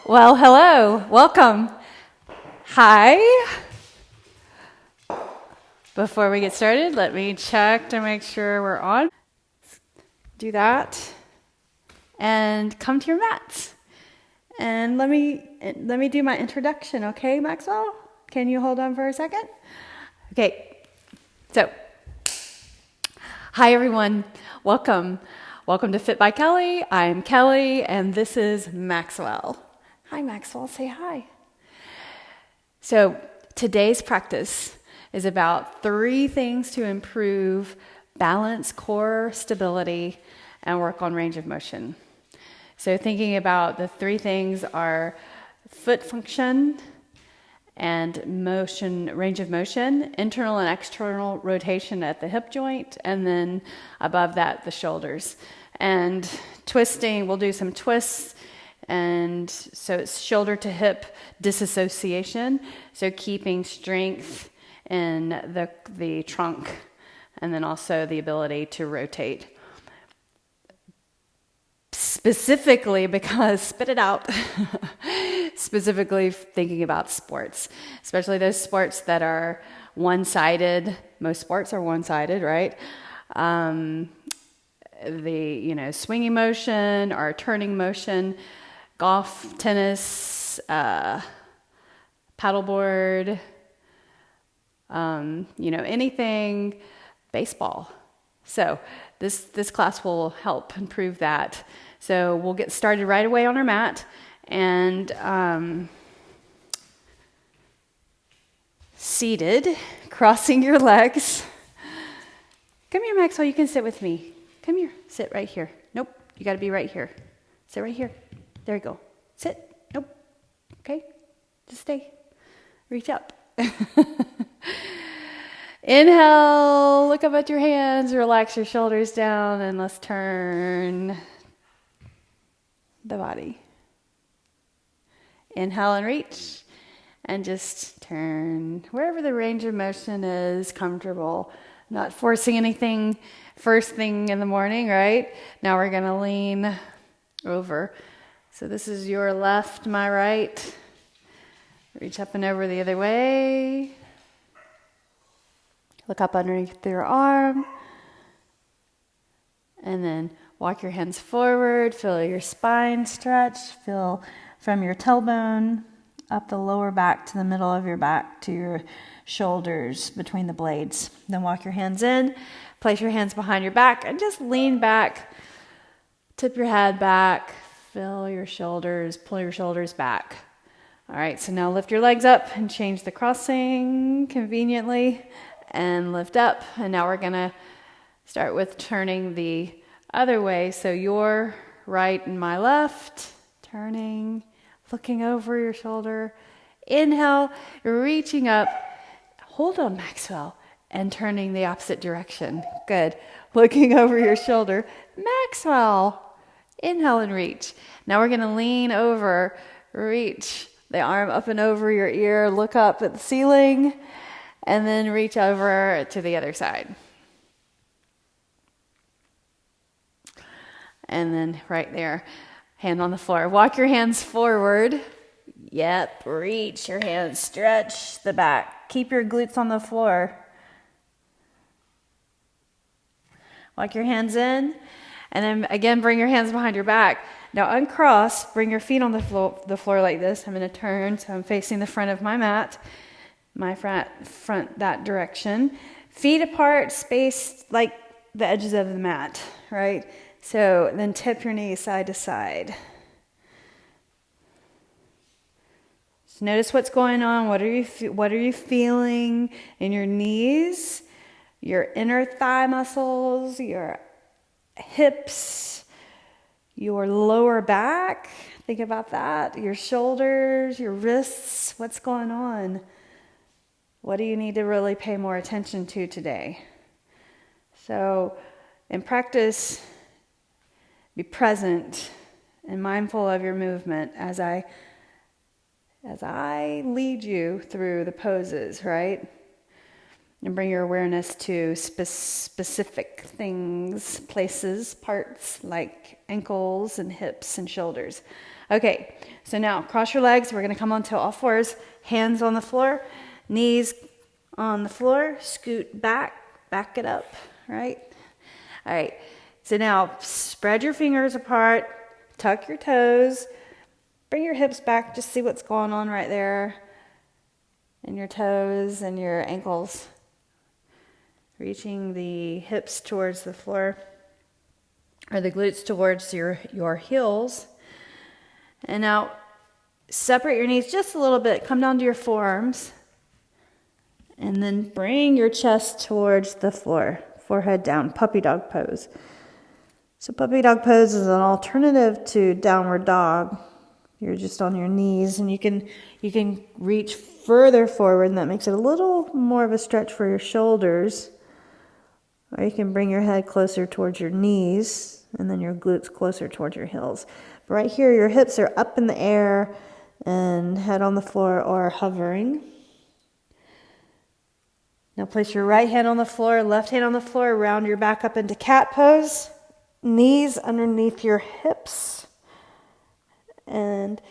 Well, hello, welcome. Hi. Before we get started, let me check to make sure we're on. Do that. And come to your mats. And let me do my introduction, okay, Maxwell? Can you hold on for a second? Okay. So, hi everyone. Welcome. Welcome to Fit by Kellie. I'm Kellie and this is Maxwell. Hi Maxwell, say hi. So, today's practice is about 3 things to improve balance, core stability, and work on range of motion. So thinking about the 3 things are foot function and motion, range of motion, internal and external rotation at the hip joint, and then above that, the shoulders. And twisting, we'll do some twists, and so it's shoulder to hip disassociation, so keeping strength in the trunk, and then also the ability to rotate. Specifically because, spit it out, specifically thinking about sports, especially those sports that are one-sided. Most sports are one-sided, right? The swinging motion or turning motion, golf, tennis, paddleboard, anything, baseball. So this class will help improve that. So we'll get started right away on our mat and seated, crossing your legs. Come here, Maxwell, you can sit with me. Come here, sit right here. Nope, you gotta be right here. Sit right here. There you go. Sit. Nope. Okay, just stay. Reach up. Inhale, look up at your hands, relax your shoulders down, and let's turn the body. Inhale and reach, and just turn wherever the range of motion is comfortable. Not forcing anything first thing in the morning, right? Now we're going to lean over. So this is your left, my right. Reach up and over the other way. Look up underneath your arm. And then walk your hands forward. Feel your spine stretch. Feel from your tailbone up the lower back to the middle of your back to your shoulders between the blades. Then walk your hands in. Place your hands behind your back and just lean back. Tip your head back. Feel your shoulders. Pull your shoulders back. All right, so now lift your legs up and change the crossing conveniently. And lift up, and now we're gonna start with turning the other way. So your right and my left, turning, looking over your shoulder. Inhale, reaching up. Hold on, Maxwell, and turning the opposite direction. Good. Looking over your shoulder. Maxwell. Inhale and reach. Now we're gonna lean over, reach the arm up and over your ear, look up at the ceiling. And then reach over to the other side. And then right there, hand on the floor. Walk your hands forward. Yep, reach your hands, stretch the back. Keep your glutes on the floor. Walk your hands in. And then again, bring your hands behind your back. Now uncross, bring your feet on the floor like this. I'm going to turn so I'm facing the front of my mat. My front that direction. Feet apart, spaced like the edges of the mat, right? So then tip your knees side to side. So notice what's going on. What are you feeling in your knees, your inner thigh muscles, your hips, your lower back? Think about that. Your shoulders, your wrists. What's going on? What do you need to really pay more attention to today? So in practice, be present and mindful of your movement as I lead you through the poses, right? And bring your awareness to specific things, places, parts like ankles and hips and shoulders. Okay, so now cross your legs. We're going to come onto all fours, hands on the floor, knees on the floor, scoot back it up, right? All right, so now spread your fingers apart, tuck your toes, bring your hips back, just see what's going on right there, and your toes and your ankles. Reaching the hips towards the floor, or the glutes towards your heels. And now separate your knees just a little bit. Come down to your forearms. And then bring your chest towards the floor. Forehead down, puppy dog pose. So puppy dog pose is an alternative to downward dog. You're just on your knees, and you can reach further forward, and that makes it a little more of a stretch for your shoulders. Or you can bring your head closer towards your knees and then your glutes closer towards your heels. But right here, your hips are up in the air and head on the floor or hovering. Now place your right hand on the floor, left hand on the floor, round your back up into cat pose. Knees underneath your hips. And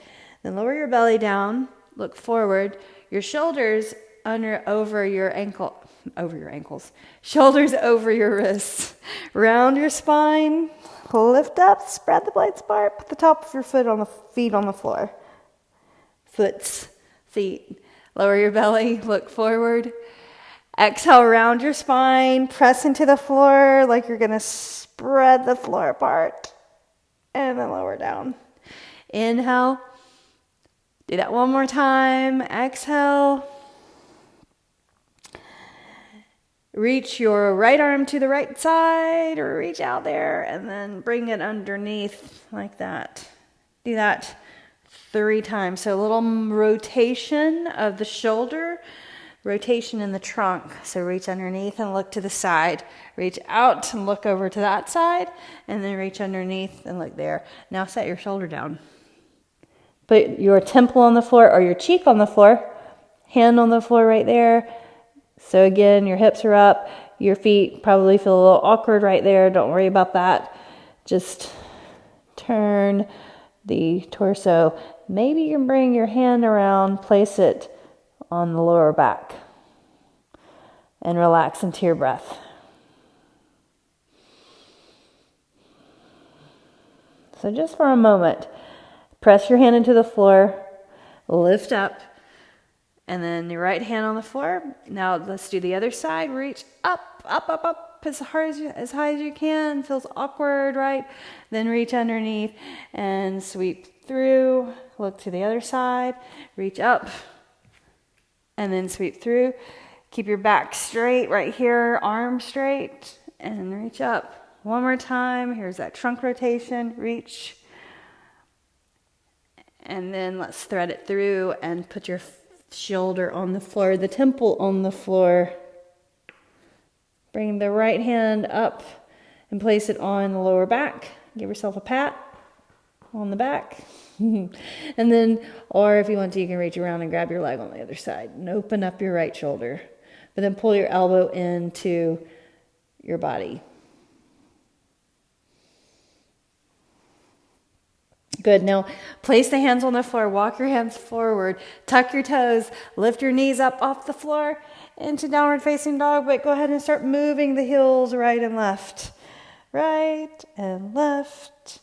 then lower your belly down, look forward. Your shoulders over your ankles, shoulders over your wrists. Round your spine, lift up, spread the blades apart, put the top of your feet on the floor. Feet. Lower your belly, look forward. Exhale, round your spine, press into the floor like you're going to spread the floor apart. And then lower down. Inhale. Do that one more time. Exhale. Reach your right arm to the right side, or reach out there and then bring it underneath like that. Do that 3 times. So a little rotation of the shoulder, rotation in the trunk. So reach underneath and look to the side. Reach out and look over to that side, and then reach underneath and look there. Now set your shoulder down. Put your temple on the floor or your cheek on the floor, hand on the floor right there. So again, your hips are up, your feet probably feel a little awkward right there. Don't worry about that. Just turn the torso. Maybe you can bring your hand around, place it on the lower back, and relax into your breath. So just for a moment, press your hand into the floor, lift up. And then your right hand on the floor. Now let's do the other side. Reach up as high as you can. Feels awkward, right? Then reach underneath and sweep through. Look to the other side. Reach up and then sweep through. Keep your back straight right here, arms straight, and reach up. One more time. Here's that trunk rotation. Reach. And then let's thread it through and put your shoulder on the floor, the temple on the floor. Bring the right hand up and place it on the lower back. Give yourself a pat on the back. And then, or if you want to, you can reach around and grab your leg on the other side and open up your right shoulder. But then pull your elbow into your body. Good. Now, place the hands on the floor. Walk your hands forward. Tuck your toes. Lift your knees up off the floor into downward facing dog. But go ahead and start moving the heels right and left. Right and left.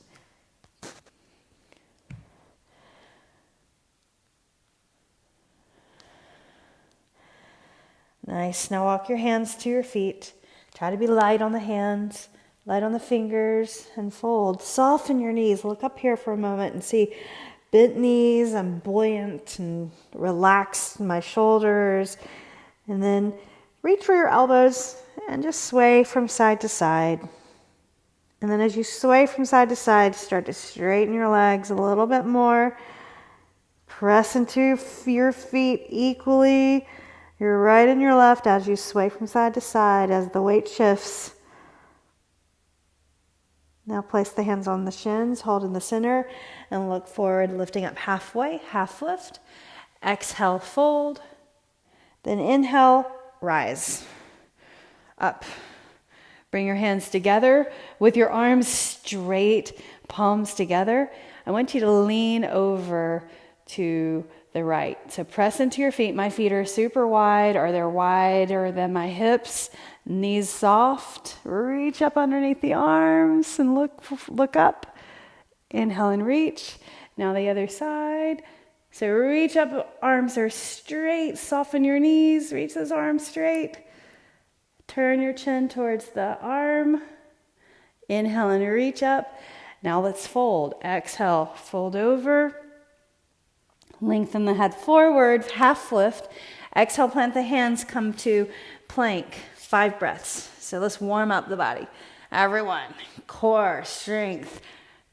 Nice. Now walk your hands to your feet. Try to be light on the hands. Light on the fingers and fold. Soften your knees. Look up here for a moment and see bent knees. I'm buoyant and relaxed in my shoulders. And then reach for your elbows and just sway from side to side. And then as you sway from side to side, start to straighten your legs a little bit more. Press into your feet equally, your right and your left, as you sway from side to side as the weight shifts. Now place the hands on the shins, hold in the center, and look forward, lifting up halfway, half lift. Exhale, fold. Then inhale, rise. up. Bring your hands together with your arms straight, palms together. I want you to lean over to the right. So press into your feet. My feet are super wide, or they're wider than my hips. Knees soft. Reach up underneath the arms and look up. Inhale and reach. Now the other side. So reach up, arms are straight. Soften your knees. Reach those arms straight. Turn your chin towards the arm. Inhale and reach up. Now let's fold. Exhale, fold over. Lengthen the head forward, half lift. Exhale, plant the hands, come to plank. 5 breaths. So let's warm up the body. Everyone, core, strength.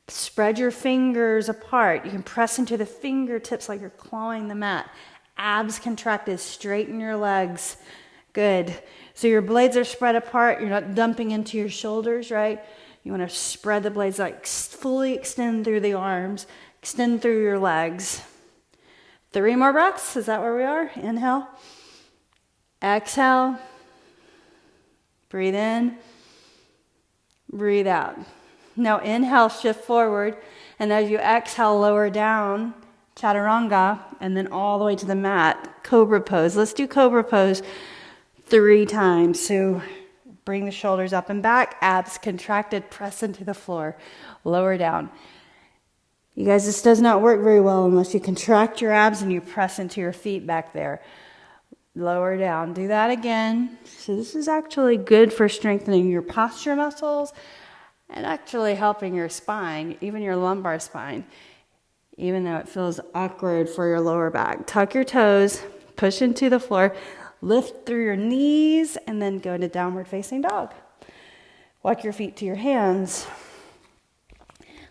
Spread your fingers apart. You can press into the fingertips like you're clawing the mat. Abs contracted, straighten your legs. Good. So your blades are spread apart. You're not dumping into your shoulders, right? You want to spread the blades, like fully extend through the arms, extend through your legs. 3 more breaths. Is that where we are? Inhale. Exhale. Breathe in. Breathe out. Now inhale, shift forward. And as you exhale, lower down, chaturanga, and then all the way to the mat, cobra pose. Let's do cobra pose 3 times. So bring the shoulders up and back, abs contracted, press into the floor, lower down. You guys, this does not work very well unless you contract your abs and you press into your feet back there. Lower down. Do that again. So this is actually good for strengthening your posture muscles and actually helping your spine, even your lumbar spine, even though it feels awkward for your lower back. Tuck your toes, push into the floor, lift through your knees, and then go into downward facing dog. Walk your feet to your hands.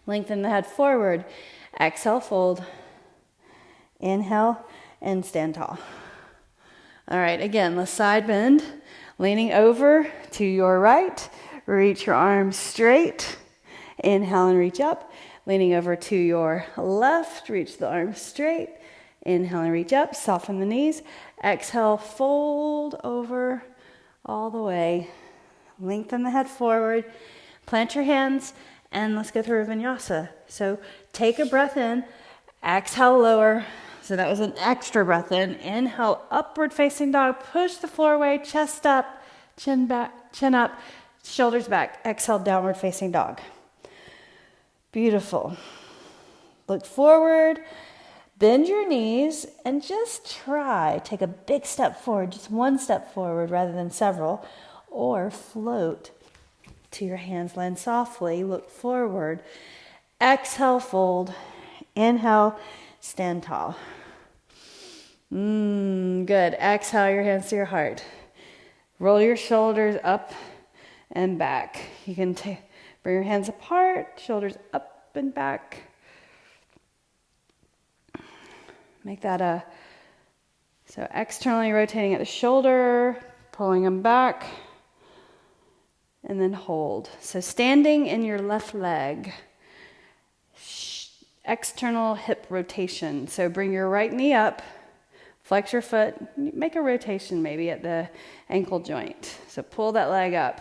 Lengthen the head forward. Exhale, fold. Inhale, and stand tall. All right, again, let's side bend. Leaning over to your right. Reach your arms straight. Inhale and reach up. Leaning over to your left. Reach the arms straight. Inhale and reach up. Soften the knees. Exhale, fold over all the way. Lengthen the head forward. Plant your hands. And let's go through vinyasa. So take a breath in, exhale, lower. So that was an extra breath in. Inhale, upward facing dog. Push the floor away, chest up, chin back, chin up, shoulders back. Exhale, downward facing dog. Beautiful. Look forward, bend your knees, and just try. Take a big step forward, just 1 step forward rather than several, or float to your hands, land softly, look forward. Exhale, fold. Inhale, stand tall. Good. Exhale, your hands to your heart. Roll your shoulders up and back. You can bring your hands apart, shoulders up and back. Make that so externally rotating at the shoulder, pulling them back. And then hold. So standing in your left leg, external hip rotation. So bring your right knee up, flex your foot, make a rotation maybe at the ankle joint. So pull that leg up.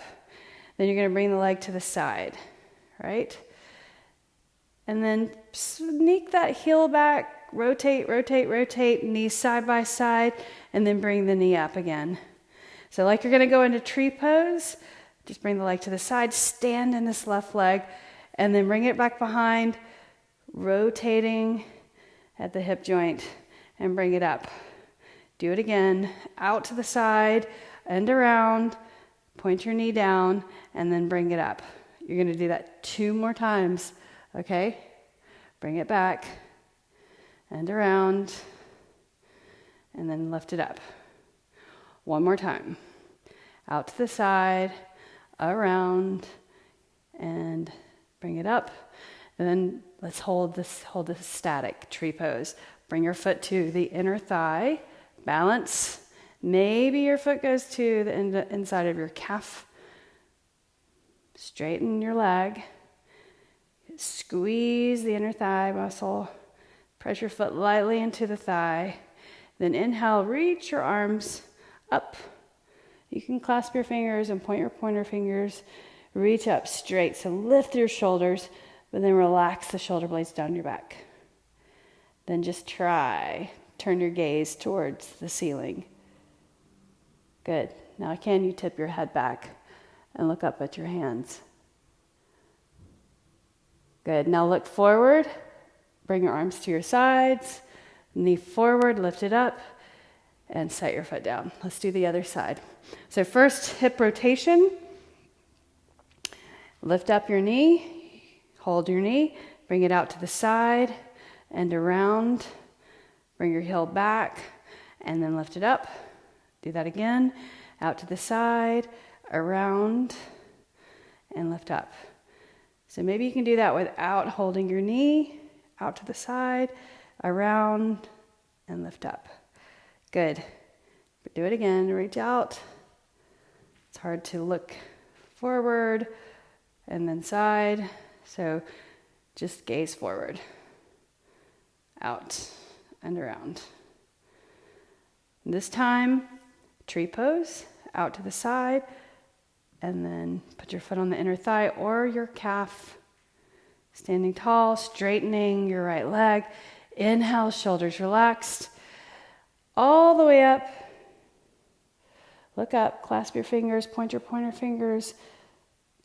Then you're going to bring the leg to the side, right? And then sneak that heel back, rotate, rotate, rotate, knees side by side, and then bring the knee up again. So like you're going to go into tree pose, just bring the leg to the side, stand in this left leg, and then bring it back behind, rotating at the hip joint, and bring it up. Do it again, out to the side, and around, point your knee down, and then bring it up. You're going to do that 2 more times, okay? Bring it back, and around, and then lift it up. 1 more time. Out to the side, around, and bring it up. And then let's hold this static tree pose. Bring your foot to the inner thigh, balance. Maybe your foot goes to the inside of your calf. Straighten your leg. Squeeze the inner thigh muscle. Press your foot lightly into the thigh. Then inhale, reach your arms up. You can clasp your fingers and point your pointer fingers. Reach up straight. So lift your shoulders, but then relax the shoulder blades down your back. Then just try. Turn your gaze towards the ceiling. Good. Now can you tip your head back and look up at your hands? Good. Now look forward. Bring your arms to your sides. Knee forward, lift it up, and set your foot down. Let's do the other side. So first, hip rotation. Lift up your knee. Hold your knee. Bring it out to the side and around. Bring your heel back, and then lift it up. Do that again. Out to the side, around, and lift up. So maybe you can do that without holding your knee. Out to the side, around, and lift up. Good. But do it again. Reach out. It's hard to look forward and then side. So just gaze forward, out, and around. This time, tree pose, out to the side, and then put your foot on the inner thigh or your calf. Standing tall, straightening your right leg. Inhale, shoulders relaxed. All the way up. Look up, clasp your fingers, point your pointer fingers.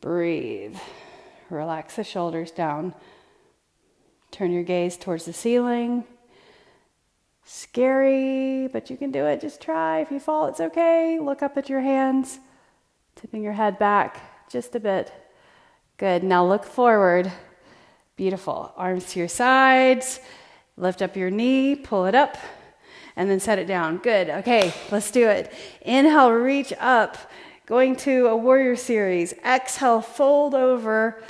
Breathe. Relax the shoulders down. Turn your gaze towards the ceiling. Scary, but you can do it. Just try. If you fall, it's okay. Look up at your hands. Tipping your head back just a bit. Good. Now look forward. Beautiful. Arms to your sides. Lift up your knee. Pull it up. And then set it down. Good. Okay, let's do it. Inhale, reach up. Going to a warrior series. Exhale, fold over.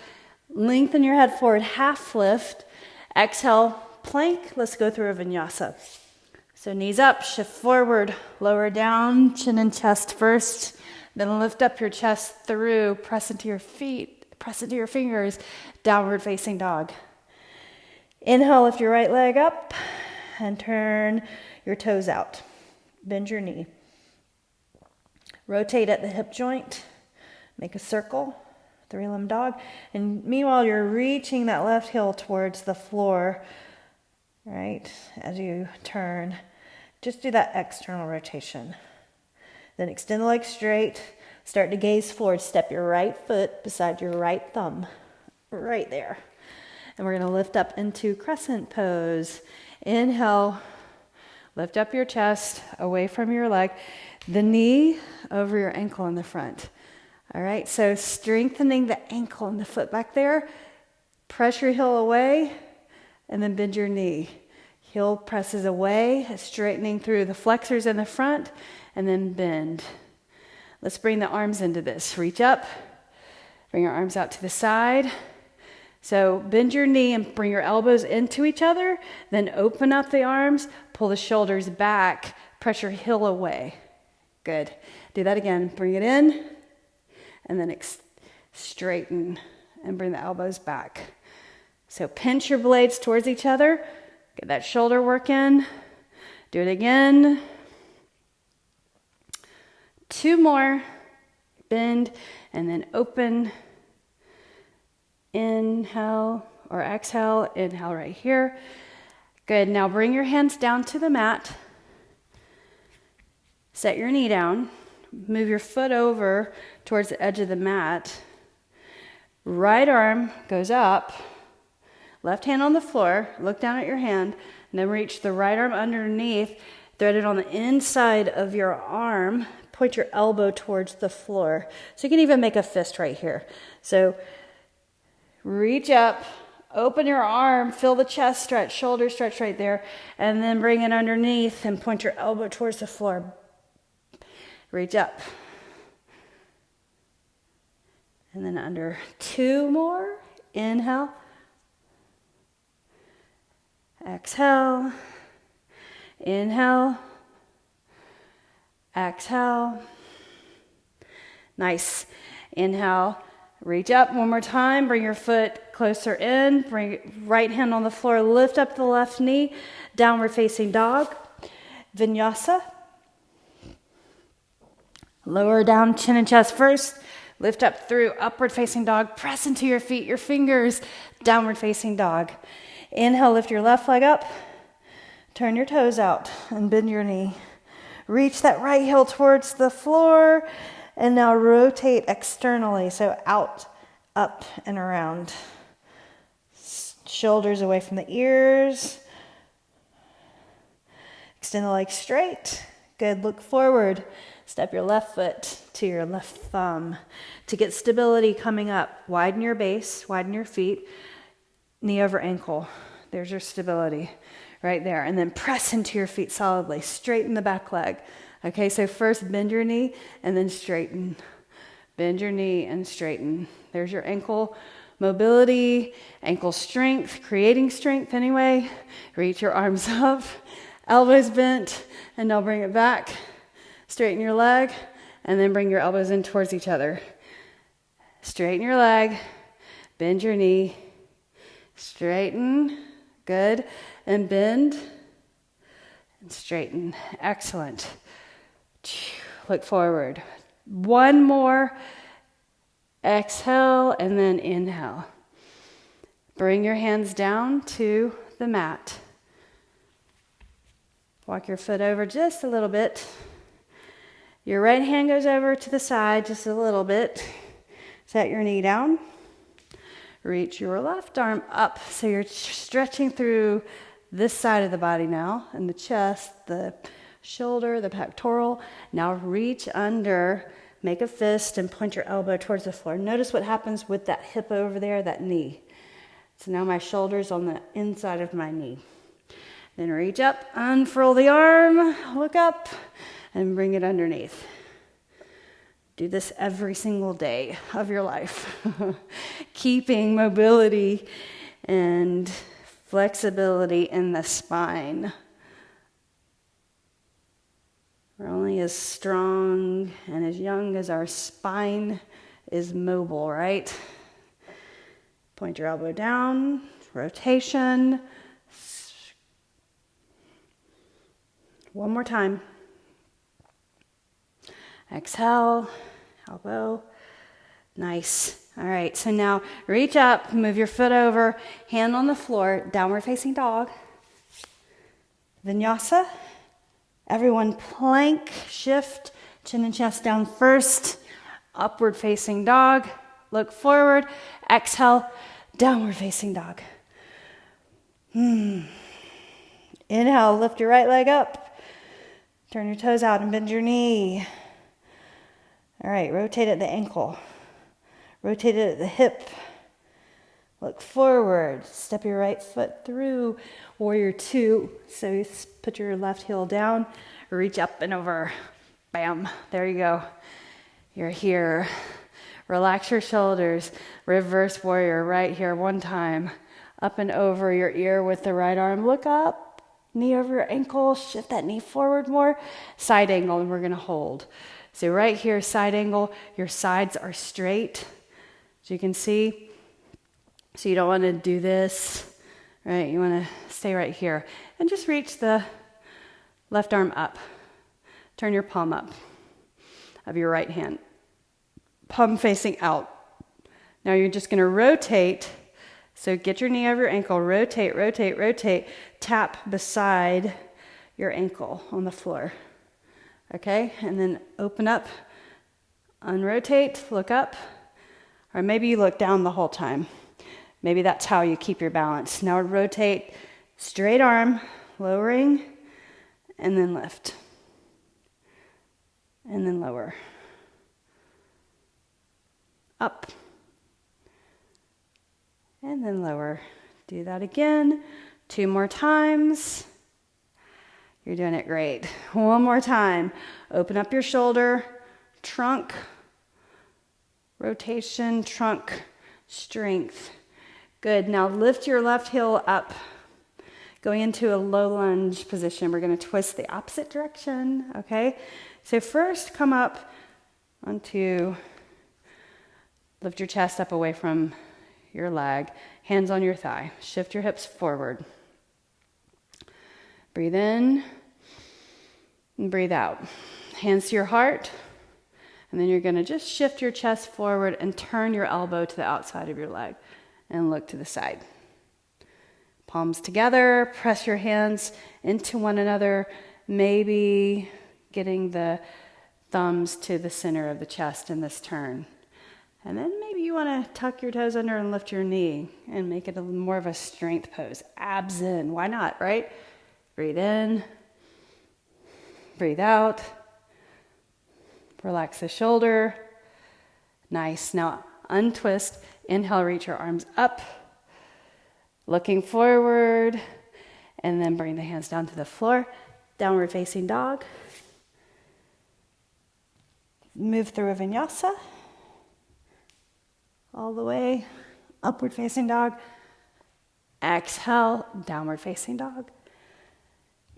Lengthen your head forward. Half lift. Exhale, plank. Let's go through a vinyasa. So knees up, shift forward, lower down, chin and chest first. Then lift up your chest through, press into your feet. Press into your fingers, downward facing dog. Inhale, lift your right leg up and turn your toes out. Bend your knee. Rotate at the hip joint. Make a circle, 3-limb dog. And meanwhile, you're reaching that left heel towards the floor, right? As you turn, just do that external rotation. Then extend the legs straight. Start to gaze forward. Step your right foot beside your right thumb. Right there. And we're going to lift up into crescent pose. Inhale. Lift up your chest away from your leg. The knee over your ankle in the front. All right. So strengthening the ankle and the foot back there. Press your heel away. And then bend your knee. Heel presses away. Straightening through the flexors in the front. And then bend. Let's bring the arms into this. Reach up. Bring your arms out to the side. So bend your knee and bring your elbows into each other. Then open up the arms. Pull the shoulders back. Press your heel away. Good. Do that again. Bring it in. And then straighten and bring the elbows back. So pinch your blades towards each other. Get that shoulder work in. Do it again. 2 more. Bend and then open. Inhale or exhale. Inhale right here. Good. Now bring your hands down to the mat. Set your knee down. Move your foot over towards the edge of the mat. Right arm goes up. Left hand on the floor. Look down at your hand. And then reach the right arm underneath. Thread it on the inside of your arm. Point your elbow towards the floor. So you can even make a fist right here. So reach up, open your arm, feel the chest stretch, shoulder stretch right there, and then bring it underneath and point your elbow towards the floor. Reach up. And then under 2 more. Inhale. Exhale. Inhale. Exhale. Nice. Inhale. Reach up one more time. Bring your foot closer in. Bring right hand on the floor. Lift up the left knee. Downward facing dog. Vinyasa. Lower down, chin and chest first. Lift up through upward facing dog. Press into your feet, your fingers. Downward facing dog. Inhale, lift your left leg up. Turn your toes out and bend your knee. Reach that right heel towards the floor. And now rotate externally. So out, up, and around. Shoulders away from the ears. Extend the legs straight. Good. Look forward. Step your left foot to your left thumb. To get stability coming up, widen your base, widen your feet, knee over ankle. There's your stability right there. And then press into your feet solidly. Straighten the back leg. Okay, so first bend your knee and then straighten. Bend your knee and straighten. There's your ankle mobility, ankle strength, creating strength anyway. Reach your arms up, elbows bent, and now bring it back. Straighten your leg, and then bring your elbows in towards each other. Straighten your leg, bend your knee, straighten, good, and bend, and straighten. Excellent. Look forward. One more. Exhale, and then inhale. Bring your hands down to the mat. Walk your foot over just a little bit. Your right hand goes over to the side just a little bit. Set your knee down. Reach your left arm up. So you're stretching through this side of the body now, and the chest, the shoulder, the pectoral. Now reach under, make a fist, and point your elbow towards the floor. Notice what happens with that hip over there, that knee. So now my shoulder's on the inside of my knee. Then reach up, unfurl the arm, look up, and bring it underneath. Do this every single day of your life. Keeping mobility and flexibility in the spine. We're only as strong and as young as our spine is mobile, right? Point your elbow down, rotation. One more time. Exhale, elbow. Nice. All right, so now reach up, move your foot over, hand on the floor, downward facing dog. Vinyasa. Everyone plank, shift, chin and chest down first. Upward facing dog. Look forward. Exhale, downward facing dog. Inhale, lift your right leg up. Turn your toes out and bend your knee. All right, rotate at the ankle. Rotate it at the hip. Look forward. Step your right foot through. Warrior two. So you put your left heel down. Reach up and over. Bam. There you go. You're here. Relax your shoulders. Reverse warrior right here one time. Up and over your ear with the right arm. Look up. Knee over your ankle. Shift that knee forward more. Side angle, and we're going to hold. So right here, side angle. Your sides are straight, as you can see. So you don't want to do this, right? You want to stay right here. And just reach the left arm up. Turn your palm up of your right hand. Palm facing out. Now you're just going to rotate. So get your knee over your ankle. Rotate, rotate, rotate. Tap beside your ankle on the floor. Okay? And then open up. Unrotate. Look up. Or maybe you look down the whole time. Maybe that's how you keep your balance. Now rotate, straight arm, lowering, and then lift. And then lower. Up. And then lower. Do that again. 2 more times. You're doing it great. 1 more time. Open up your shoulder, trunk, rotation, trunk, strength. Good. Now lift your left heel up. Going into a low lunge position. We're going to twist the opposite direction. Okay? So first come up onto, lift your chest up away from your leg. Hands on your thigh. Shift your hips forward. Breathe in and breathe out. Hands to your heart. And then you're going to just shift your chest forward and turn your elbow to the outside of your leg and look to the side. Palms together, press your hands into one another, maybe getting the thumbs to the center of the chest in this turn. And then maybe you want to tuck your toes under and lift your knee and make it more of a strength pose. Abs in, why not, right? Breathe in, breathe out, relax the shoulder. Nice. Now untwist, inhale, reach your arms up, looking forward, and then bring the hands down to the floor. Downward facing dog. Move through a vinyasa. All the way, upward facing dog. Exhale, downward facing dog.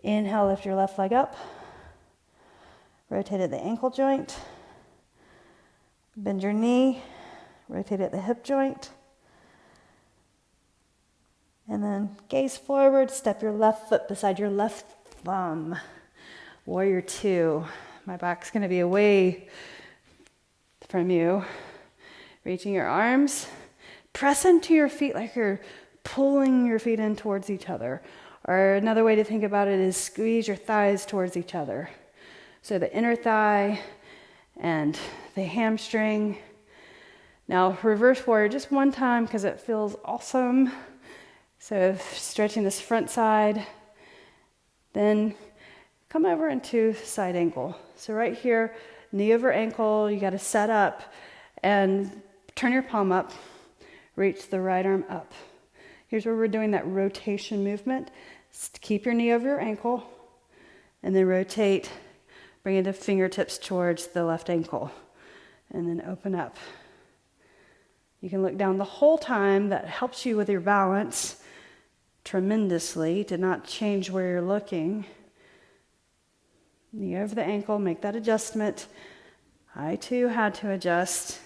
Inhale, lift your left leg up. Rotate at the ankle joint. Bend your knee. Rotate at the hip joint. And then gaze forward, step your left foot beside your left thumb. Warrior two. My back's going to be away from you. Reaching your arms. Press into your feet like you're pulling your feet in towards each other. Or another way to think about it is squeeze your thighs towards each other. So the inner thigh and the hamstring. Now reverse warrior just one time because it feels awesome. So stretching this front side. Then come over into side angle. So right here, knee over ankle, you got to set up and turn your palm up, reach the right arm up. Here's where we're doing that rotation movement. Keep your knee over your ankle and then rotate, bringing the fingertips towards the left ankle and then open up. You can look down the whole time. That helps you with your balance tremendously to not change where you're looking. Knee over the ankle, make that adjustment. I too had to adjust.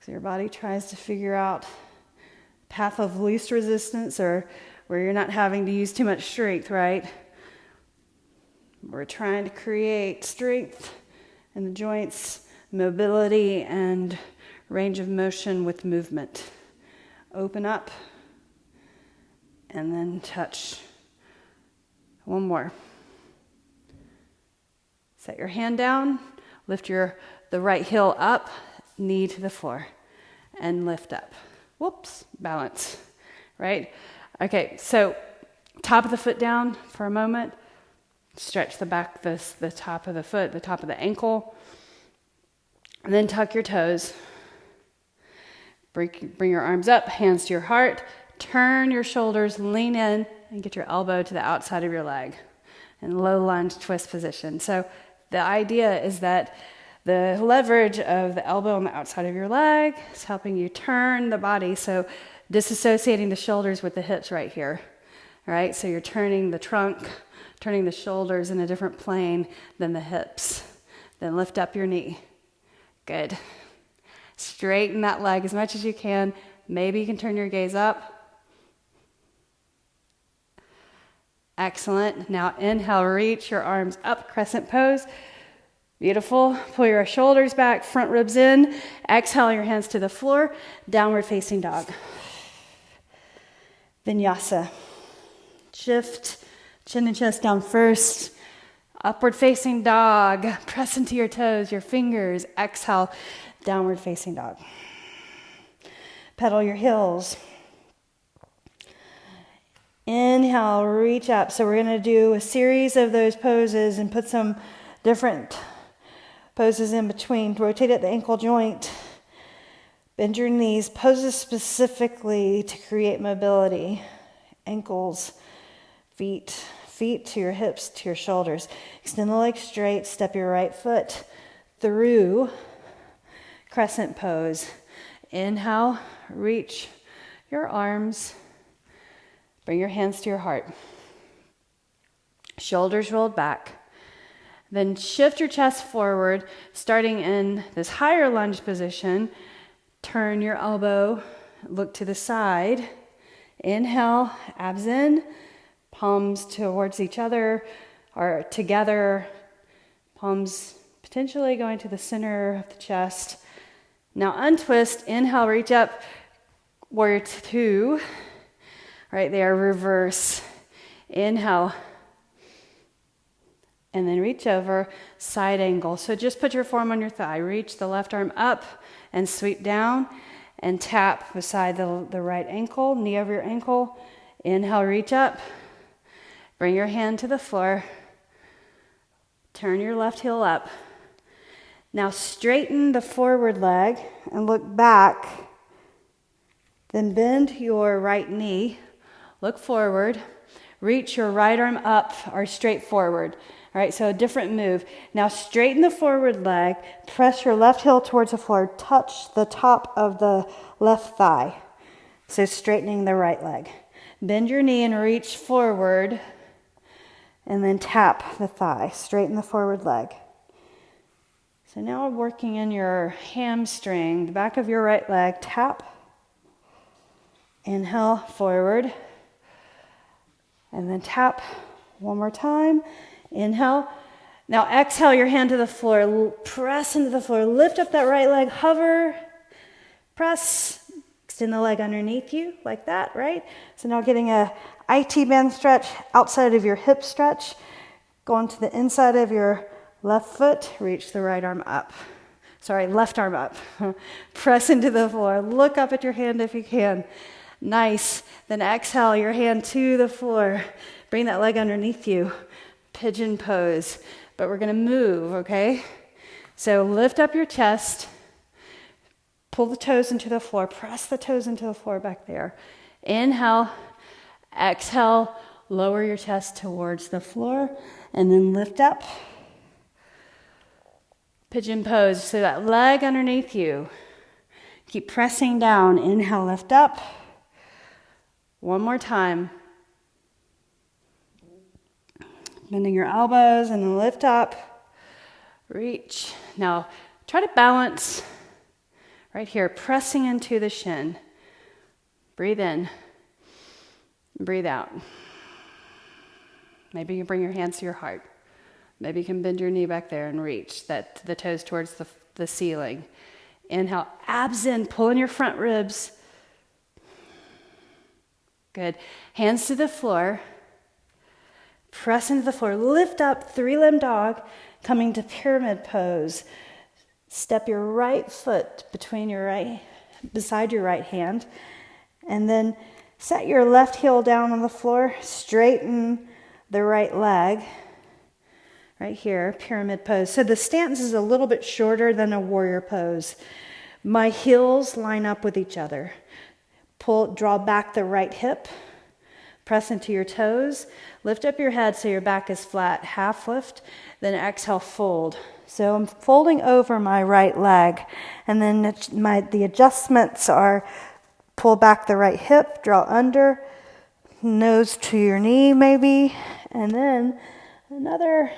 So your body tries to figure out path of least resistance or where you're not having to use too much strength, right? We're trying to create strength in the joints, mobility, and range of motion with movement. Open up and then touch. One more. Set your hand down, lift the right heel up, knee to the floor, and lift up. Whoops, balance, right? Okay, so top of the foot down for a moment. Stretch the back, the top of the foot, the top of the ankle. And then tuck your toes. Bring your arms up, hands to your heart. Turn your shoulders, lean in, and get your elbow to the outside of your leg. In low lunge twist position. So the idea is that the leverage of the elbow on the outside of your leg is helping you turn the body. So disassociating the shoulders with the hips right here. All right, so you're turning the trunk, turning the shoulders in a different plane than the hips. Then lift up your knee. Good. Straighten that leg as much as you can. Maybe you can turn your gaze up. Excellent. Now inhale, reach your arms up, crescent pose. Beautiful. Pull your shoulders back, front ribs in. Exhale your hands to the floor. Downward facing dog. Vinyasa. Shift chin and chest down first. Upward facing dog. Press into your toes, your fingers. Exhale, downward facing dog. Pedal your heels. Inhale, reach up. So we're going to do a series of those poses and put some different poses in between. Rotate at the ankle joint. Bend your knees. Poses specifically to create mobility. Ankles, feet to your hips, to your shoulders. Extend the legs straight. Step your right foot through crescent pose. Inhale, reach your arms. Bring your hands to your heart. Shoulders rolled back. Then shift your chest forward, starting in this higher lunge position. Turn your elbow, look to the side. Inhale, abs in, palms towards each other or together, palms potentially going to the center of the chest. Now untwist, inhale, reach up, warrior two. Right there, reverse. Inhale. And then reach over, side angle. So just put your forearm on your thigh. Reach the left arm up and sweep down and tap beside the right ankle, knee over your ankle. Inhale, reach up. Bring your hand to the floor. Turn your left heel up. Now straighten the forward leg and look back. Then bend your right knee. Look forward. Reach your right arm up or straight forward. All right, so a different move. Now straighten the forward leg. Press your left heel towards the floor. Touch the top of the left thigh. So straightening the right leg. Bend your knee and reach forward. And then tap the thigh. Straighten the forward leg. So now we're working in your hamstring, the back of your right leg. Tap. Inhale, forward. And then tap one more time. Inhale. Now exhale your hand to the floor. Press into the floor. Lift up that right leg. Hover. Press. Extend the leg underneath you like that, right? So now getting a IT band stretch outside of your hip stretch. Going to the inside of your left foot. Reach the right arm up. Sorry, left arm up. Press into the floor. Look up at your hand if you can. Nice. Then exhale your hand to the floor. Bring that leg underneath you. Pigeon pose. But we're going to move, okay? So lift up your chest. Pull the toes into the floor. Press the toes into the floor back there. Inhale. Exhale. Lower your chest towards the floor. And then lift up. Pigeon pose. So that leg underneath you. Keep pressing down. Inhale, lift up. One more time. Bending your elbows and then lift up. Reach. Now try to balance right here, pressing into the shin. Breathe in. Breathe out. Maybe you bring your hands to your heart. Maybe you can bend your knee back there and reach the toes towards the ceiling. Inhale, abs in, pull in your front ribs. Good. Hands to the floor. Press into the floor. Lift up, three-limb dog, coming to pyramid pose. Step your right foot beside your right hand. And then set your left heel down on the floor. Straighten the right leg. Right here, pyramid pose. So the stance is a little bit shorter than a warrior pose. My heels line up with each other. Draw back the right hip. Press into your toes. Lift up your head so your back is flat. Half lift. Then exhale, fold. So I'm folding over my right leg. And then the adjustments are pull back the right hip, draw under, nose to your knee maybe. And then another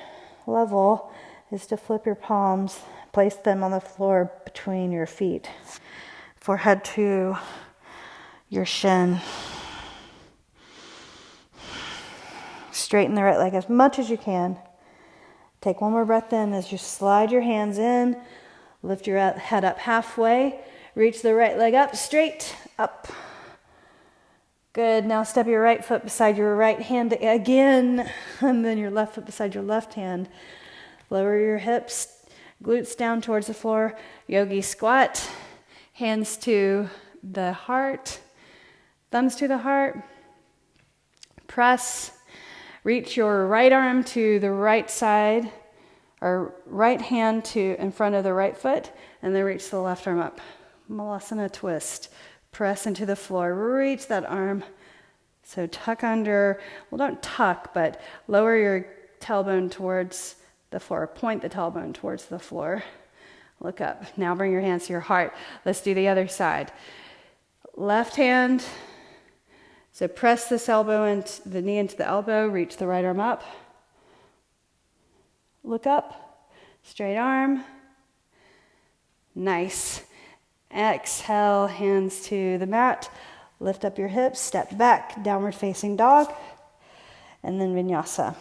level is to flip your palms, place them on the floor between your feet. Forehead to your shin. Straighten the right leg as much as you can. Take one more breath in as you slide your hands in. Lift your head up halfway. Reach the right leg up, straight, up. Good. Now step your right foot beside your right hand again. And then your left foot beside your left hand. Lower your hips, glutes down towards the floor. Yogi squat. Hands to the heart. Thumbs to the heart. Press. Reach your right arm to the right side, or right hand to in front of the right foot, and then reach the left arm up. Malasana twist. Press into the floor. Reach that arm. So tuck under, well, don't tuck, but lower your tailbone towards the floor. Point the tailbone towards the floor. Look up. Now bring your hands to your heart. Let's do the other side. Left hand. So press this elbow and the knee into the elbow. Reach the right arm up. Look up. Straight arm. Nice. Exhale, hands to the mat. Lift up your hips. Step back. Downward facing dog. And then vinyasa.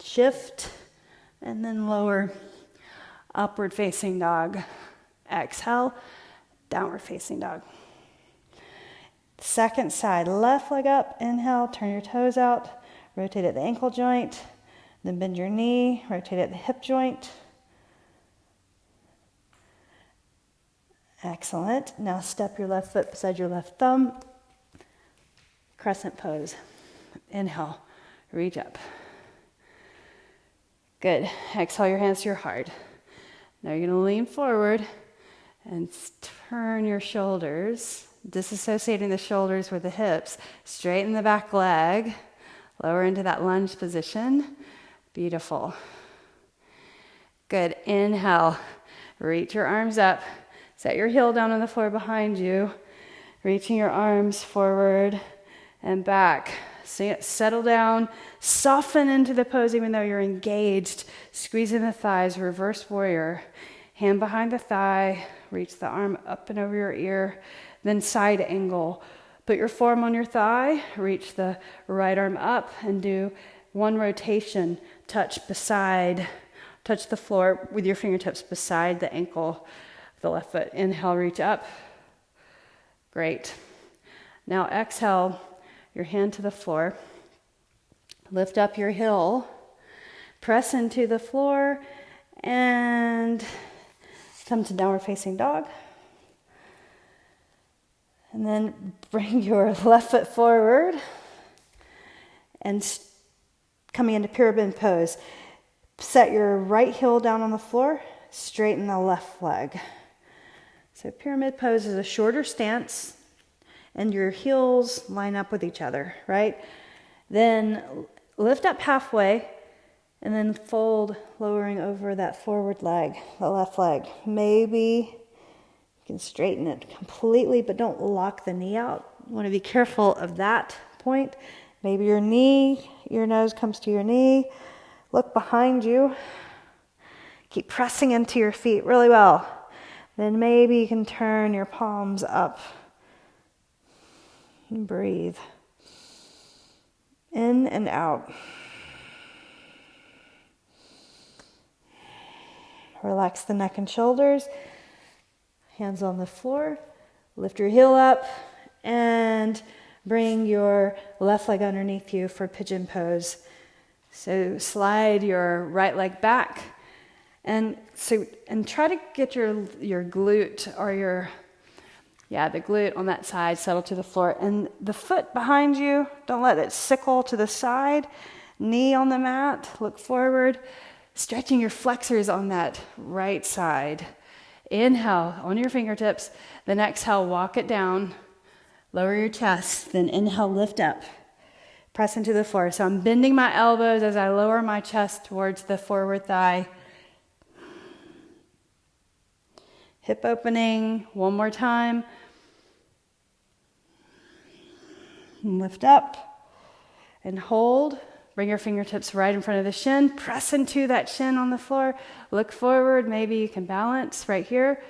Shift. And then lower. Upward facing dog. Exhale, downward facing dog. Second side, left leg up, inhale, turn your toes out, rotate at the ankle joint, then bend your knee, rotate at the hip joint. Excellent. Now step your left foot beside your left thumb. Crescent pose. Inhale, reach up. Good. Exhale your hands to your heart. Now you're going to lean forward and turn your shoulders, disassociating the shoulders with the hips. Straighten the back leg. Lower into that lunge position. Beautiful. Good. Inhale. Reach your arms up. Set your heel down on the floor behind you. Reaching your arms forward and back. Settle down. Soften into the pose even though you're engaged. Squeezing the thighs. Reverse warrior. Hand behind the thigh. Reach the arm up and over your ear. Then side angle. Put your forearm on your thigh. Reach the right arm up and do one rotation. Touch the floor with your fingertips beside the ankle of the left foot. Inhale, reach up. Great. Now exhale, your hand to the floor. Lift up your heel. Press into the floor and come to downward facing dog. And then bring your left foot forward and coming into pyramid pose. Set your right heel down on the floor, straighten the left leg. So pyramid pose is a shorter stance and your heels line up with each other, right? Then lift up halfway and then fold, lowering over that forward leg, the left leg. Maybe you can straighten it completely, but don't lock the knee out. You want to be careful of that point. Maybe your nose comes to your knee. Look behind you. Keep pressing into your feet really well. Then maybe you can turn your palms up. And breathe. In and out. Relax the neck and shoulders. Hands on the floor. Lift your heel up and bring your left leg underneath you for pigeon pose. So slide your right leg back and try to get your glute or the glute on that side settle to the floor. And the foot behind you, don't let it sickle to the side. Knee on the mat, look forward. Stretching your flexors on that right side. Inhale on your fingertips. Then exhale, walk it down. Lower your chest. Then inhale, lift up. Press into the floor. So I'm bending my elbows as I lower my chest towards the forward thigh. Hip opening. One more time. And lift up and hold. Bring your fingertips right in front of the shin. Press into that shin on the floor. Look forward. Maybe you can balance right here.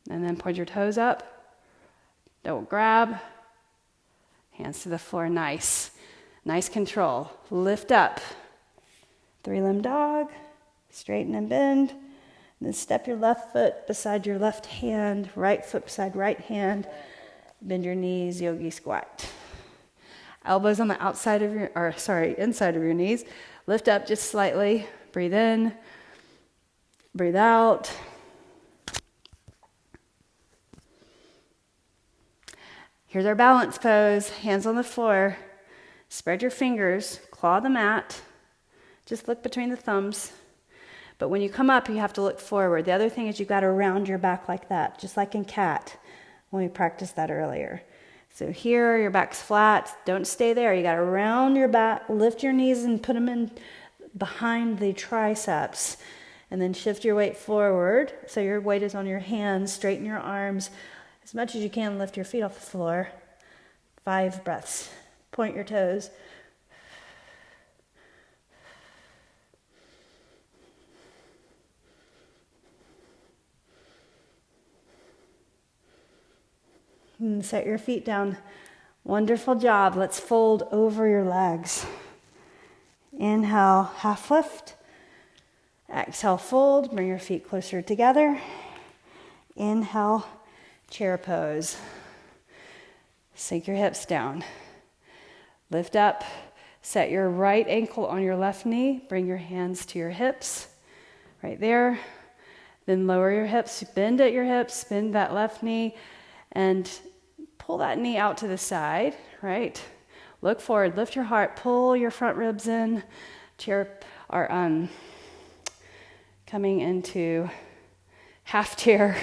And then point your toes up. Don't grab. Hands to the floor. Nice. Nice control. Lift up. 3-limb dog. Straighten and bend. And then step your left foot beside your left hand. Right foot beside right hand. Bend your knees. Yogi squat. Elbows on the inside of your knees. Lift up just slightly. Breathe in. Breathe out. Here's our balance pose. Hands on the floor. Spread your fingers. Claw the mat. Just look between the thumbs. But when you come up, you have to look forward. The other thing is you've got to round your back like that, just like in cat when we practiced that earlier. So here, your back's flat. Don't stay there. You got to round your back, lift your knees and put them in behind the triceps. And then shift your weight forward. So your weight is on your hands. Straighten your arms as much as you can. Lift your feet off the floor. 5 breaths. Point your toes. And set your feet down. Wonderful job. Let's fold over your legs. Inhale, half lift. Exhale, fold, bring your feet closer together. Inhale, chair pose. Sink your hips down. Lift up, set your right ankle on your left knee, bring your hands to your hips, right there. Then lower your hips, bend at your hips, bend that left knee, and pull that knee out to the side, right? Look forward, lift your heart, pull your front ribs in, coming into half chair,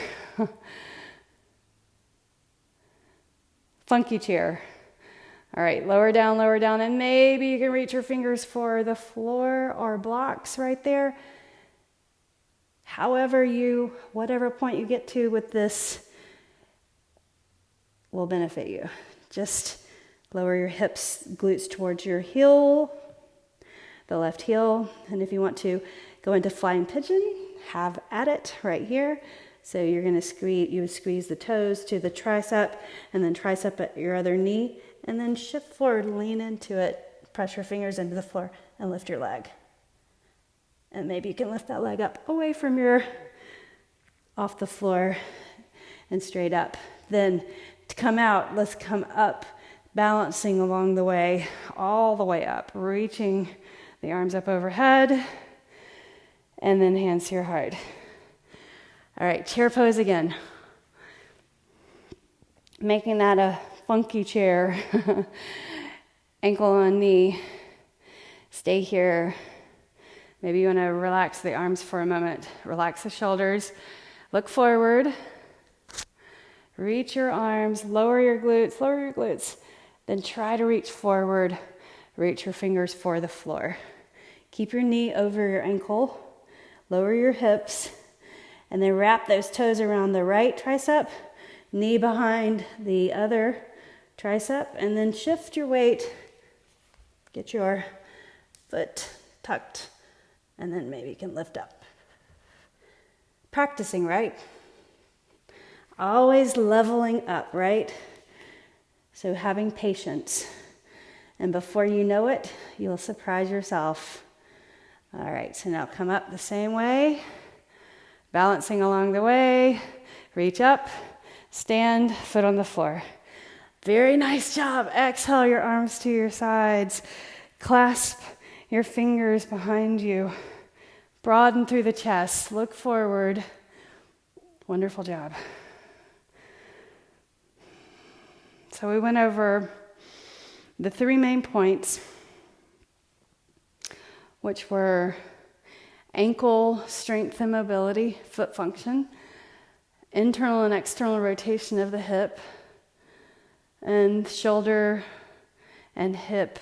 funky chair. All right, lower down, and maybe you can reach your fingers for the floor or blocks right there. Whatever point you get to with this will benefit you. Just lower your hips, glutes towards your heel, the left heel. And if you want to go into flying pigeon, have at it right here. So you're going to squeeze the toes to the tricep and then tricep at your other knee and then shift forward, lean into it, press your fingers into the floor and lift your leg. And maybe you can lift that leg up away from off the floor and straight up. Then to come out, let's come up, balancing along the way, all the way up, reaching the arms up overhead, and then hands to your heart. All right, chair pose again. Making that a funky chair. Ankle on knee. Stay here. Maybe you want to relax the arms for a moment. Relax the shoulders. Look forward. Reach your arms. Lower your glutes. Then try to reach forward. Reach your fingers for the floor. Keep your knee over your ankle. Lower your hips. And then wrap those toes around the right tricep. Knee behind the other tricep. And then shift your weight. Get your foot tucked. And then maybe you can lift up. Practicing, right? Always leveling up, right? So having patience. And before you know it, you'll surprise yourself. All right, so now come up the same way. Balancing along the way. Reach up. Stand, foot on the floor. Very nice job. Exhale your arms to your sides. Clasp your fingers behind you. Broaden through the chest. Look forward. Wonderful job. So we went over the 3 main points, which were ankle strength and mobility, foot function, internal and external rotation of the hip, and shoulder and hip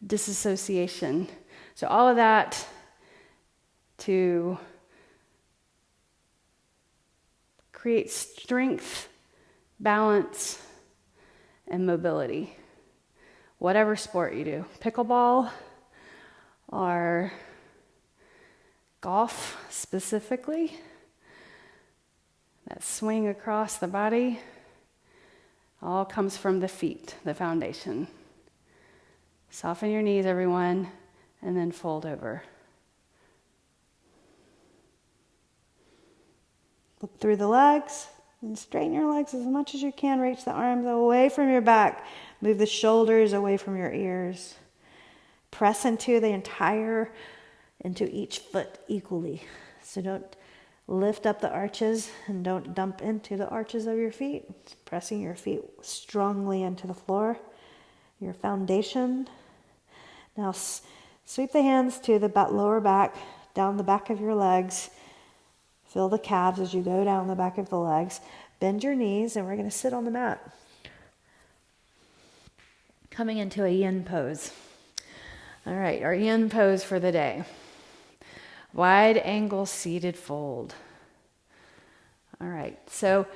disassociation. So all of that to create strength, balance, and mobility. Whatever sport you do, pickleball or golf specifically, that swing across the body, all comes from the feet, the foundation. Soften your knees, everyone, and then fold over. Look through the legs and straighten your legs as much as you can. Reach the arms away from your back. Move the shoulders away from your ears. Press into each foot equally. So don't lift up the arches and don't dump into the arches of your feet. Pressing your feet strongly into the floor. Your foundation. Now sweep the hands to the lower back, down the back of your legs. Feel the calves as you go down the back of the legs. Bend your knees, and we're going to sit on the mat. Coming into a yin pose. All right, our yin pose for the day. Wide angle seated fold. All right, so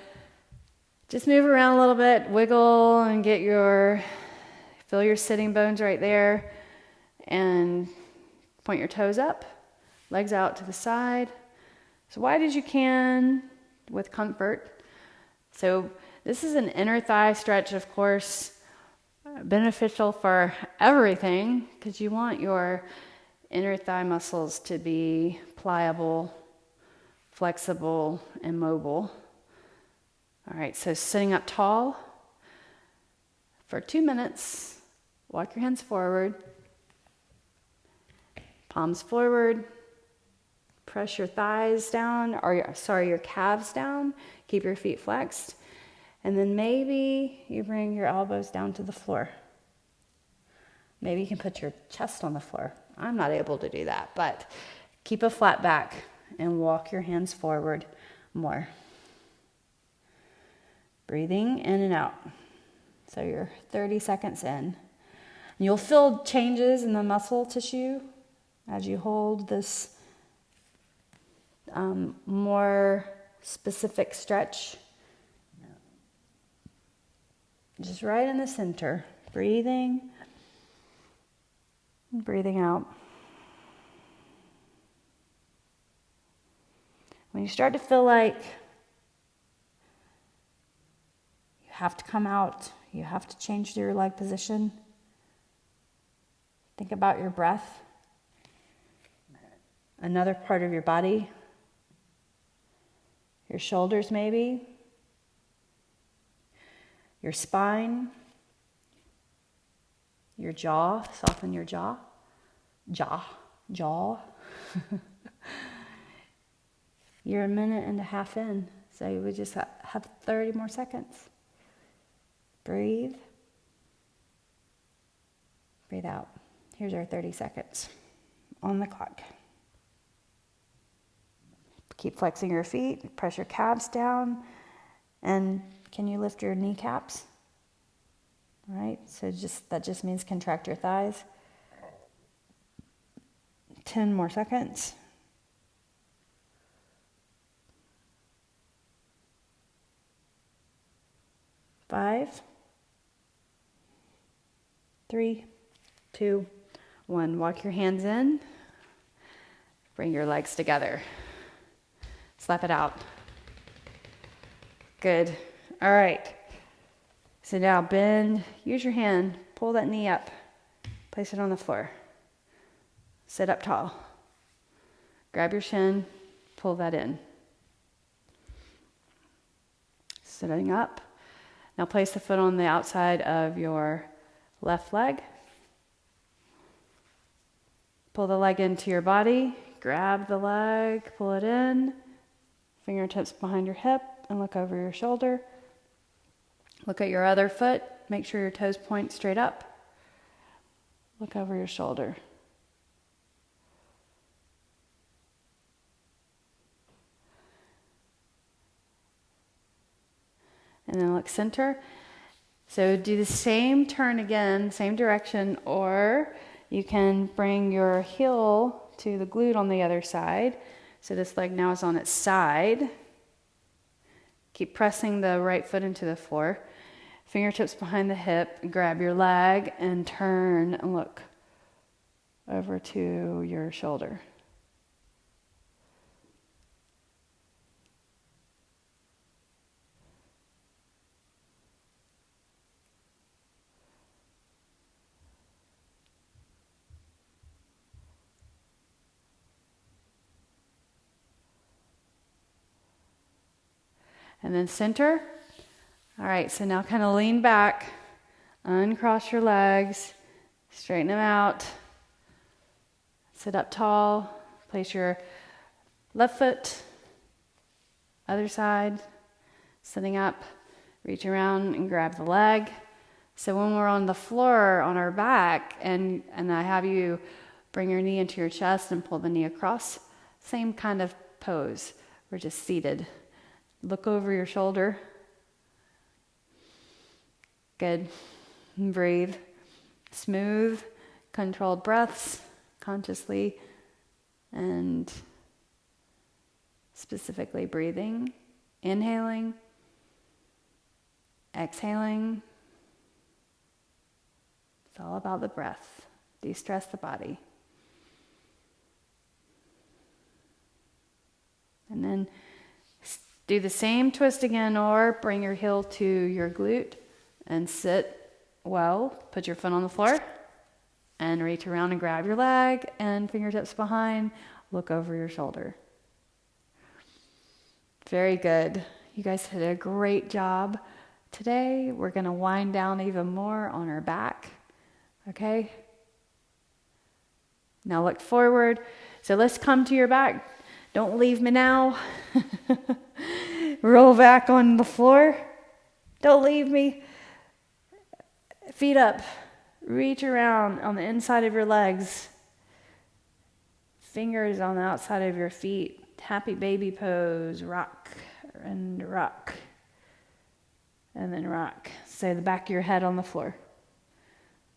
just move around a little bit, wiggle, and feel your sitting bones right there, and point your toes up, legs out to the side. So wide as you can with comfort. So this is an inner thigh stretch, of course, beneficial for everything because you want your inner thigh muscles to be pliable, flexible, and mobile. All right, so sitting up tall for 2 minutes. Walk your hands forward, palms forward. Press your thighs down, or your calves down. Keep your feet flexed. And then maybe you bring your elbows down to the floor. Maybe you can put your chest on the floor. I'm not able to do that, but keep a flat back and walk your hands forward more. Breathing in and out. So you're 30 seconds in. You'll feel changes in the muscle tissue as you hold this more specific stretch. Just right in the center. Breathing out. When you start to feel like you have to come out, you have to change your leg position, think about your breath, another part of your body, your shoulders maybe, your spine, your jaw, soften your jaw. You're a minute and a half in, so you would just have 30 more seconds. Breathe. Breathe out. Here's our 30 seconds on the clock. Keep flexing your feet, press your calves down, and can you lift your kneecaps? All right, so that just means contract your thighs. 10 more seconds. 5, 3, 2, 1. Walk your hands in. Bring your legs together. Slap it out. Good. All right. So now bend, use your hand, pull that knee up, place it on the floor. Sit up tall. Grab your shin, pull that in. Sitting up. Now place the foot on the outside of your left leg. Pull the leg into your body, grab the leg, pull it in, fingertips behind your hip, and look over your shoulder. Look at your other foot, make sure your toes point straight up. Look over your shoulder. And then look center. So do the same turn again, same direction, or you can bring your heel to the glute on the other side. So this leg now is on its side. Keep pressing the right foot into the floor. Fingertips behind the hip, grab your leg and turn and look over to your shoulder. And then center. All right, so now kind of lean back, uncross your legs, straighten them out, sit up tall, place your left foot, other side, sitting up, reach around and grab the leg. So when we're on the floor on our back and I have you bring your knee into your chest and pull the knee across, same kind of pose. We're just seated. Look over your shoulder. Good. Breathe. Smooth, controlled breaths, consciously and specifically breathing. Inhaling. Exhaling. It's all about the breath. De-stress the body. And then do the same twist again, or bring your heel to your glute and sit well. Put your foot on the floor. And reach around and grab your leg and fingertips behind. Look over your shoulder. Very good. You guys did a great job. Today, we're going to wind down even more on our back. Okay? Now look forward. So let's come to your back. Don't leave me now. Roll back on the floor. Don't leave me. Feet up. Reach around on the inside of your legs. Fingers on the outside of your feet. Happy baby pose. Rock and rock. And then rock. So the back of your head on the floor.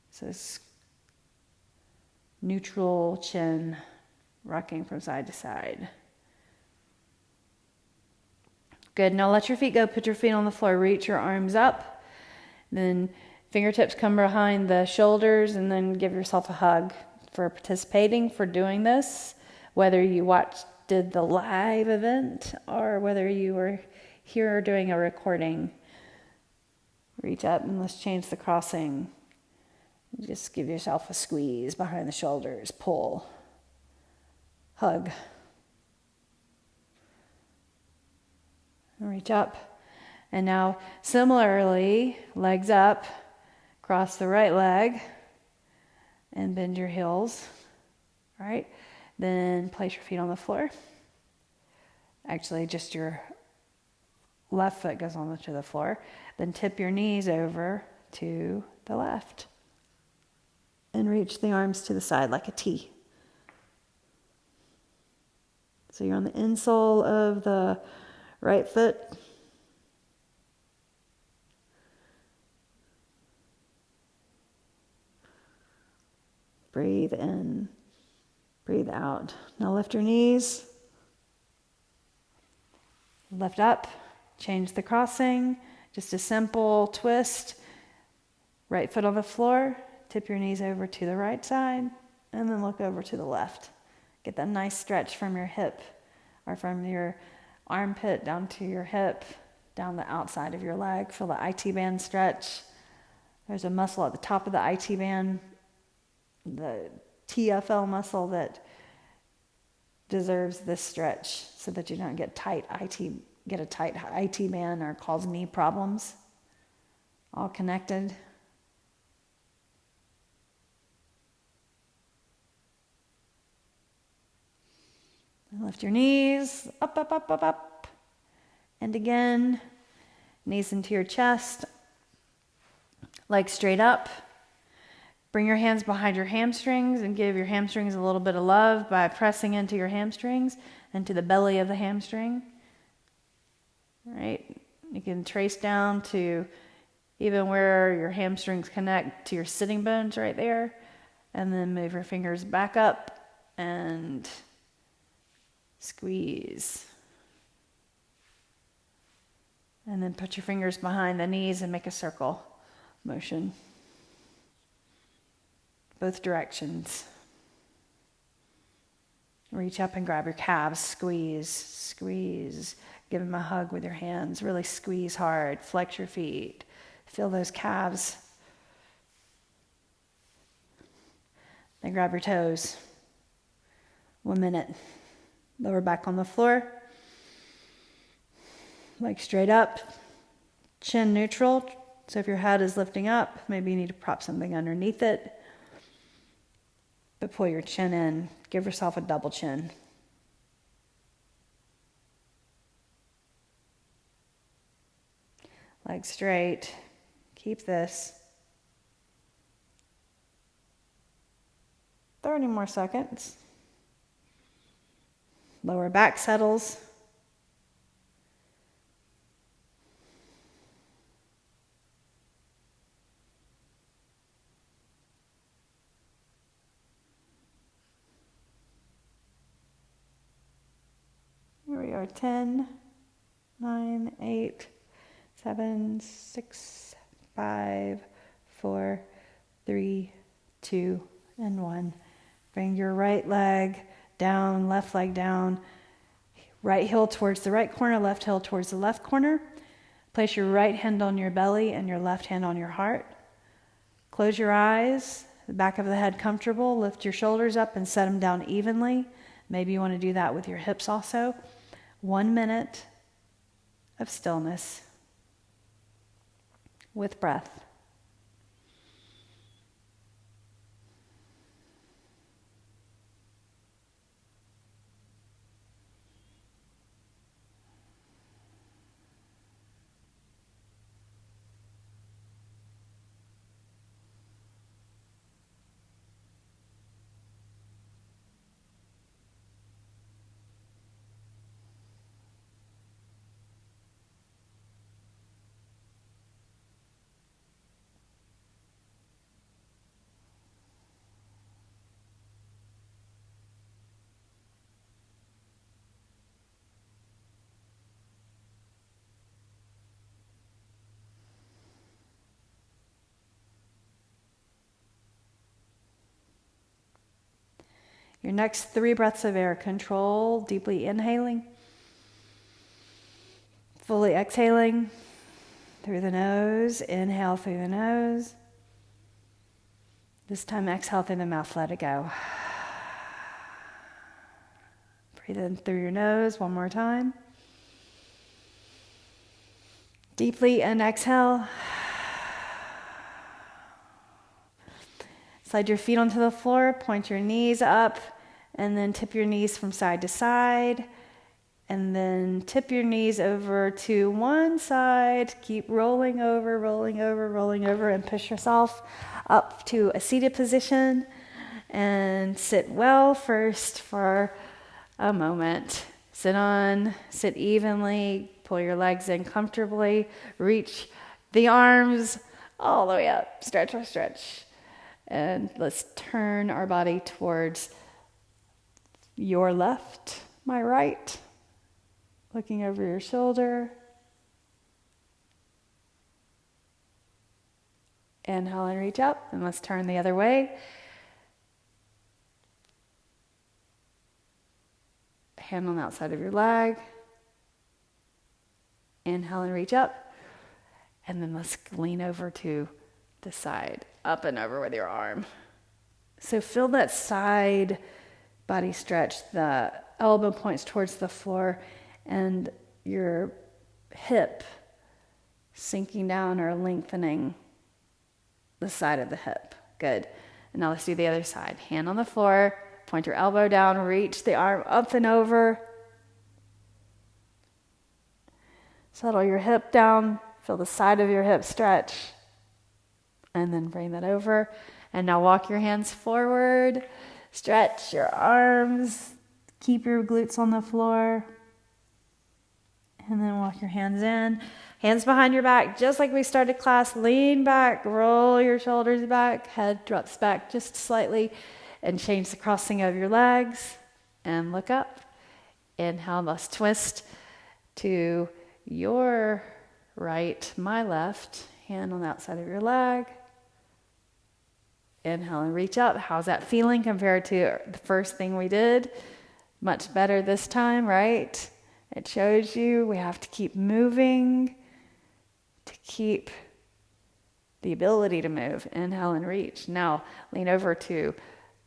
So it's neutral chin. Rocking from side to side. Good. Now let your feet go. Put your feet on the floor. Reach your arms up. Then fingertips come behind the shoulders, and then give yourself a hug for participating, for doing this, whether you did the live event or whether you were here doing a recording. Reach up and let's change the crossing. Just give yourself a squeeze behind the shoulders, pull, hug. And reach up. And now similarly, legs up. Cross the right leg and bend your heels, all right? Then place your feet on the floor. Actually, just your left foot goes onto the floor. Then tip your knees over to the left and reach the arms to the side like a T. So you're on the insole of the right foot. Breathe in, breathe out. Now lift your knees. Lift up, change the crossing. Just a simple twist. Right foot on the floor. Tip your knees over to the right side. And then look over to the left. Get that nice stretch from your hip or from your armpit down to your hip, down the outside of your leg. Feel the IT band stretch. There's a muscle at the top of the IT band, the TFL muscle, that deserves this stretch so that you don't get a tight IT band or cause knee problems. All connected. And lift your knees, up, up, up, up, up. And again, knees into your chest, legs straight up. Bring your hands behind your hamstrings and give your hamstrings a little bit of love by pressing into your hamstrings and to the belly of the hamstring. All right. You can trace down to even where your hamstrings connect to your sitting bones right there. And then move your fingers back up and squeeze. And then put your fingers behind the knees and make a circle motion. Both directions. Reach up and grab your calves. Squeeze, squeeze. Give them a hug with your hands. Really squeeze hard. Flex your feet. Feel those calves. Then grab your toes. 1 minute. Lower back on the floor. Legs straight up. Chin neutral. So if your head is lifting up, maybe you need to prop something underneath it. But pull your chin in. Give yourself a double chin. Legs straight. Keep this. 30 more seconds. Lower back settles. Here we are, 10, 9, 8, 7, 6, 5, 4, 3, 2, and 1. Bring your right leg down, left leg down. Right heel towards the right corner, left heel towards the left corner. Place your right hand on your belly and your left hand on your heart. Close your eyes the back of the head comfortable. Lift your shoulders up and set them down evenly. Maybe you want to do that with your hips also. 1 minute of stillness with breath. Your next 3 breaths of air, control, deeply inhaling, fully exhaling through the nose. Inhale through the nose. This time exhale through the mouth, let it go. Breathe in through your nose one more time. Deeply and exhale. Slide your feet onto the floor, point your knees up, and then tip your knees from side to side. And then tip your knees over to one side. Keep rolling over, rolling over, rolling over, and push yourself up to a seated position. And sit well first for a moment. Sit evenly, pull your legs in comfortably, reach the arms all the way up, stretch. And let's turn our body towards your left, my right, looking over your shoulder. Inhale and reach up, and let's turn the other way. Hand on the outside of your leg. Inhale and reach up, and then let's lean over to the side, up and over with your arm. So feel that side body stretch, the elbow points towards the floor, and your hip sinking down or lengthening the side of the hip. Good. And now let's do the other side. Hand on the floor, point your elbow down, reach the arm up and over. Settle your hip down, feel the side of your hip stretch. And then bring that over. And now walk your hands forward. Stretch your arms. Keep your glutes on the floor. And then walk your hands in. Hands behind your back, just like we started class. Lean back, roll your shoulders back. Head drops back just slightly. And change the crossing of your legs. And look up. Inhale, let's twist to your right, my left. Hand on the outside of your leg. Inhale and reach up. How's that feeling compared to the first thing we did? Much better this time, right? It shows you we have to keep moving to keep the ability to move. Inhale and reach. Now lean over to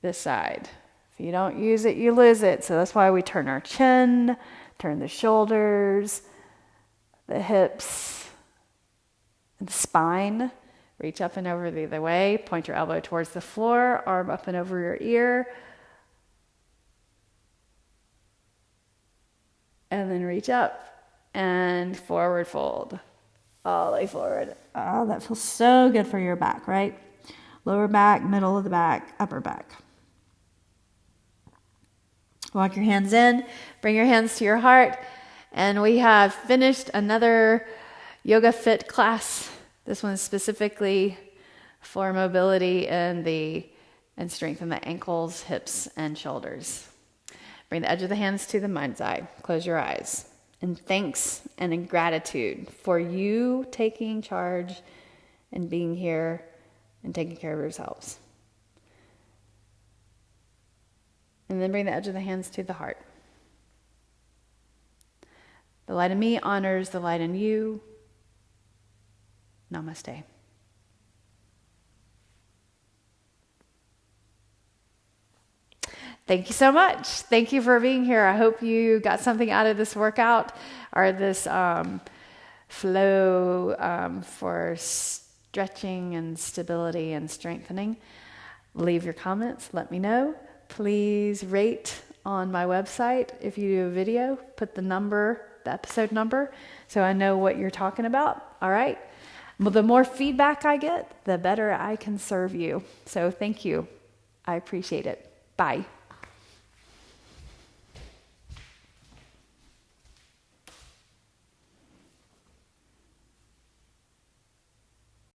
this side. If you don't use it, you lose it. So that's why we turn our chin, turn the shoulders, the hips, and the spine. Reach up and over the other way. Point your elbow towards the floor. Arm up and over your ear. And then reach up and forward fold. All the way forward. Oh, that feels so good for your back, right? Lower back, middle of the back, upper back. Walk your hands in. Bring your hands to your heart. And we have finished another Yoga Fit class. This one is specifically for mobility and strengthen the ankles, hips, and shoulders. Bring the edge of the hands to the mind's eye. Close your eyes. In thanks and in gratitude for you taking charge and being here and taking care of yourselves. And then bring the edge of the hands to the heart. The light in me honors the light in you. Namaste. Thank you so much. Thank you for being here. I hope you got something out of this workout or this flow for stretching and stability and strengthening. Leave your comments. Let me know. Please rate on my website. If you do a video, put the episode number, so I know what you're talking about. All right. Well, the more feedback I get, the better I can serve you. So thank you. I appreciate it. Bye.